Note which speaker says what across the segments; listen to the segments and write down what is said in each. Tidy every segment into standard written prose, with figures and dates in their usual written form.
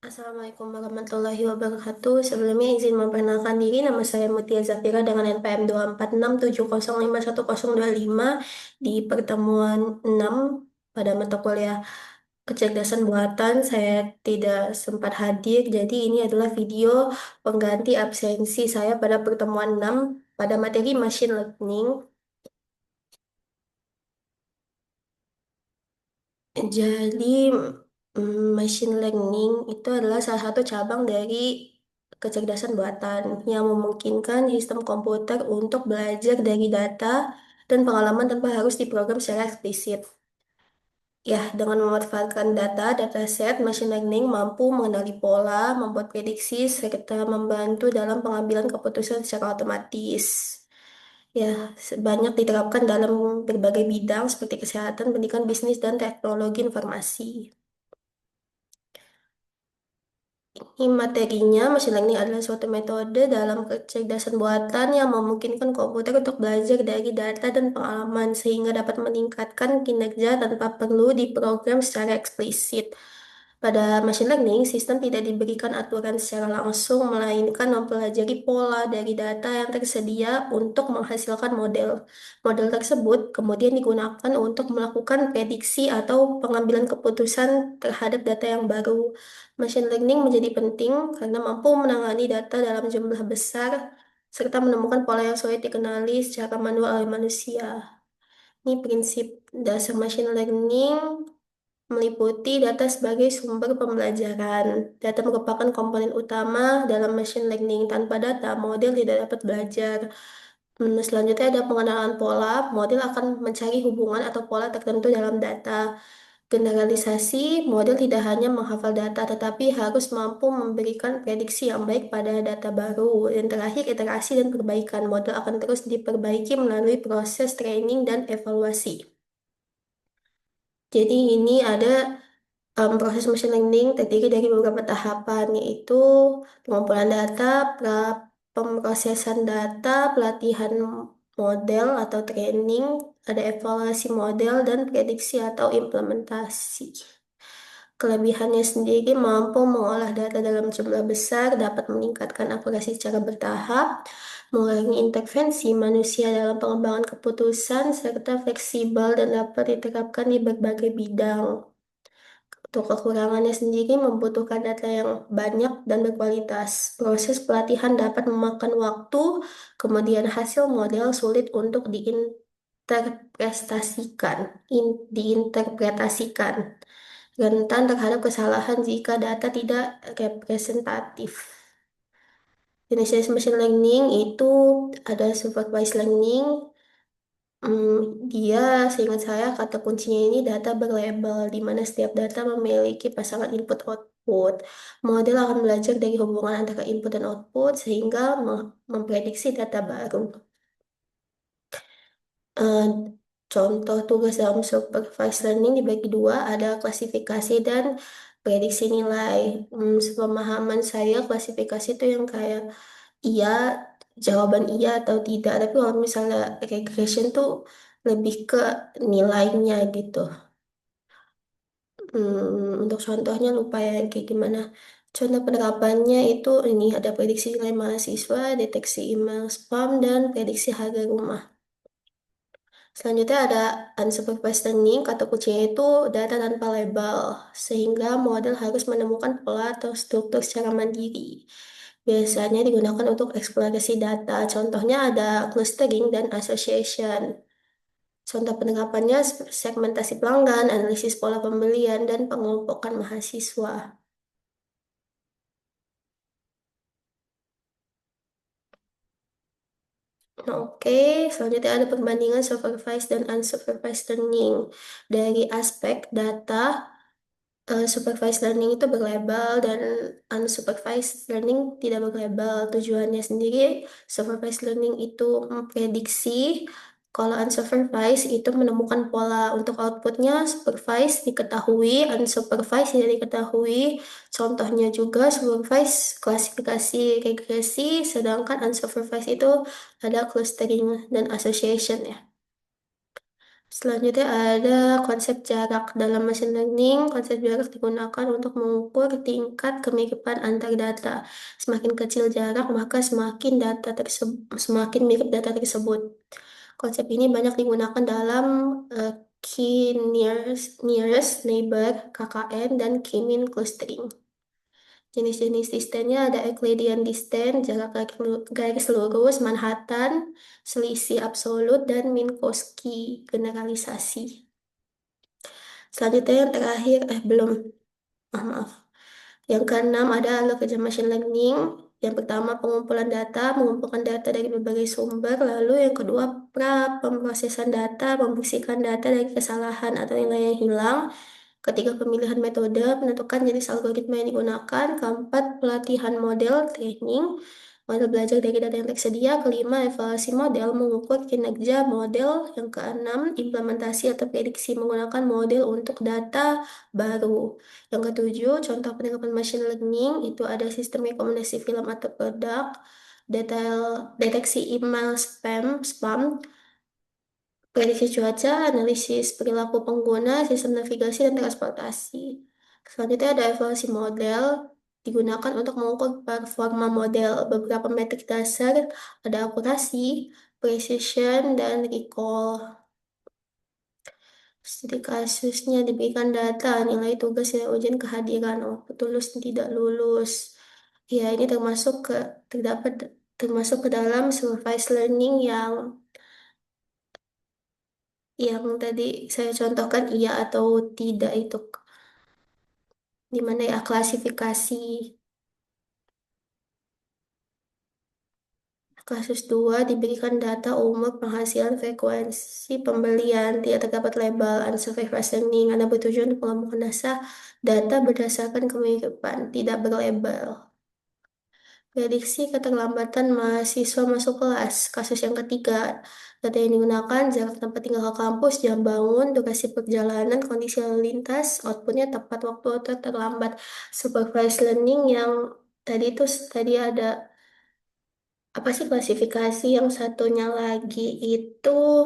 Speaker 1: Assalamualaikum warahmatullahi wabarakatuh. Sebelumnya izin memperkenalkan diri, nama saya Mutia Zafira dengan NPM 24670511025 di pertemuan 6 pada mata kuliah kecerdasan buatan. Saya tidak sempat hadir, jadi ini adalah video pengganti absensi saya pada pertemuan 6 pada materi machine learning. Jadi, machine learning itu adalah salah satu cabang dari kecerdasan buatan yang memungkinkan sistem komputer untuk belajar dari data dan pengalaman tanpa harus diprogram secara eksplisit. Ya, dengan memanfaatkan dataset, machine learning mampu mengenali pola, membuat prediksi, serta membantu dalam pengambilan keputusan secara otomatis. Ya, banyak diterapkan dalam berbagai bidang seperti kesehatan, pendidikan, bisnis, dan teknologi informasi. Ini materinya, machine learning adalah suatu metode dalam kecerdasan buatan yang memungkinkan komputer untuk belajar dari data dan pengalaman sehingga dapat meningkatkan kinerja tanpa perlu diprogram secara eksplisit. Pada machine learning, sistem tidak diberikan aturan secara langsung, melainkan mempelajari pola dari data yang tersedia untuk menghasilkan model. Model tersebut kemudian digunakan untuk melakukan prediksi atau pengambilan keputusan terhadap data yang baru. Machine learning menjadi penting karena mampu menangani data dalam jumlah besar serta menemukan pola yang sulit dikenali secara manual oleh manusia. Ini prinsip dasar machine learning meliputi data sebagai sumber pembelajaran. Data merupakan komponen utama dalam machine learning. Tanpa data, model tidak dapat belajar. Selanjutnya ada pengenalan pola. Model akan mencari hubungan atau pola tertentu dalam data. Generalisasi, model tidak hanya menghafal data, tetapi harus mampu memberikan prediksi yang baik pada data baru. Dan terakhir, iterasi dan perbaikan. Model akan terus diperbaiki melalui proses training dan evaluasi. Jadi ini ada proses machine learning terdiri dari beberapa tahapan, yaitu pengumpulan data, pemrosesan data, pelatihan model atau training, ada evaluasi model, dan prediksi atau implementasi. Kelebihannya sendiri mampu mengolah data dalam jumlah besar, dapat meningkatkan akurasi secara bertahap, mengurangi intervensi manusia dalam pengembangan keputusan, serta fleksibel dan dapat diterapkan di berbagai bidang. Untuk kekurangannya sendiri membutuhkan data yang banyak dan berkualitas. Proses pelatihan dapat memakan waktu, kemudian hasil model sulit untuk diinterpretasikan, rentan terhadap kesalahan jika data tidak representatif. Jenis machine learning itu ada supervised learning. Dia, seingat saya, kata kuncinya ini data berlabel, di mana setiap data memiliki pasangan input-output. Model akan belajar dari hubungan antara input dan output, sehingga memprediksi data baru. Eh, Contoh tugas dalam supervised learning dibagi dua, ada klasifikasi dan prediksi nilai. Sepemahaman saya, klasifikasi itu yang kayak iya, jawaban iya atau tidak. Tapi kalau misalnya regression tuh lebih ke nilainya gitu. Untuk contohnya lupa ya kayak gimana. Contoh penerapannya itu ini ada prediksi nilai mahasiswa, deteksi email spam, dan prediksi harga rumah. Selanjutnya ada unsupervised learning, kata kuncinya itu data tanpa label, sehingga model harus menemukan pola atau struktur secara mandiri. Biasanya digunakan untuk eksplorasi data, contohnya ada clustering dan association. Contoh penerapannya segmentasi pelanggan, analisis pola pembelian, dan pengelompokan mahasiswa. Oke, selanjutnya ada perbandingan supervised dan unsupervised learning. Dari aspek data, supervised learning itu berlabel dan unsupervised learning tidak berlabel. Tujuannya sendiri, supervised learning itu memprediksi, kalau unsupervised itu menemukan pola. Untuk outputnya, supervised diketahui, unsupervised tidak diketahui. Contohnya juga supervised klasifikasi regresi, sedangkan unsupervised itu ada clustering dan association ya. Selanjutnya ada konsep jarak. Dalam machine learning, konsep jarak digunakan untuk mengukur tingkat kemiripan antar data. Semakin kecil jarak, maka semakin mirip data tersebut. Konsep ini banyak digunakan dalam key nearest neighbor (KKN) dan k-mean clustering. Jenis-jenis distannya ada Euclidean distance, jarak garis lurus, Manhattan, selisih absolut, dan Minkowski generalisasi. Selanjutnya yang terakhir, belum, maaf. Yang keenam ada algoritma machine learning. Yang pertama pengumpulan data, mengumpulkan data dari berbagai sumber. Lalu yang kedua pemrosesan data, membersihkan data dari kesalahan atau nilai yang hilang. Ketiga, pemilihan metode, menentukan jenis algoritma yang digunakan. Keempat, pelatihan model, training, model belajar dari data yang tersedia. Kelima, evaluasi model, mengukur kinerja model. Yang keenam, implementasi atau prediksi menggunakan model untuk data baru. Yang ketujuh, contoh penerapan machine learning, itu ada sistem rekomendasi film atau produk, detail deteksi email spam, prediksi cuaca, analisis perilaku pengguna, sistem navigasi, dan transportasi. Selanjutnya ada evaluasi model, digunakan untuk mengukur performa model. Beberapa metrik dasar ada akurasi, precision, dan recall. Studi kasusnya diberikan data, nilai tugas nilai ujian kehadiran, oh, lulus dan tidak lulus. Ya, ini terdapat termasuk ke dalam supervised learning yang tadi saya contohkan iya atau tidak itu di mana ya klasifikasi. Kasus 2 diberikan data umur penghasilan frekuensi pembelian tidak terdapat label unsupervised learning Anda bertujuan untuk mengelompokkan data berdasarkan kemiripan tidak berlabel. Prediksi keterlambatan mahasiswa masuk kelas. Kasus yang ketiga, data yang digunakan, jarak tempat tinggal ke kampus, jam bangun, durasi perjalanan, kondisi lalu lintas, outputnya tepat waktu atau terlambat. Supervised learning yang tadi ada apa sih klasifikasi yang satunya lagi itu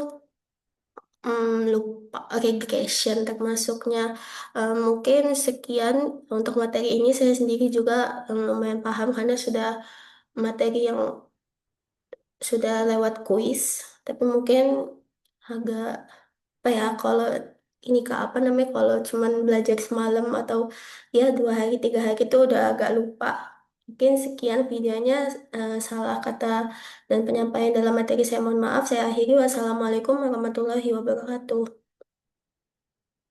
Speaker 1: lupa regression termasuknya. Mungkin sekian untuk materi ini saya sendiri juga lumayan paham karena sudah materi yang sudah lewat kuis, tapi mungkin agak apa ya kalau ini kak apa namanya kalau cuman belajar semalam atau ya 2 hari 3 hari itu udah agak lupa. Mungkin sekian videonya, salah kata dan penyampaian dalam materi saya mohon maaf. Saya akhiri. Wassalamualaikum warahmatullahi wabarakatuh.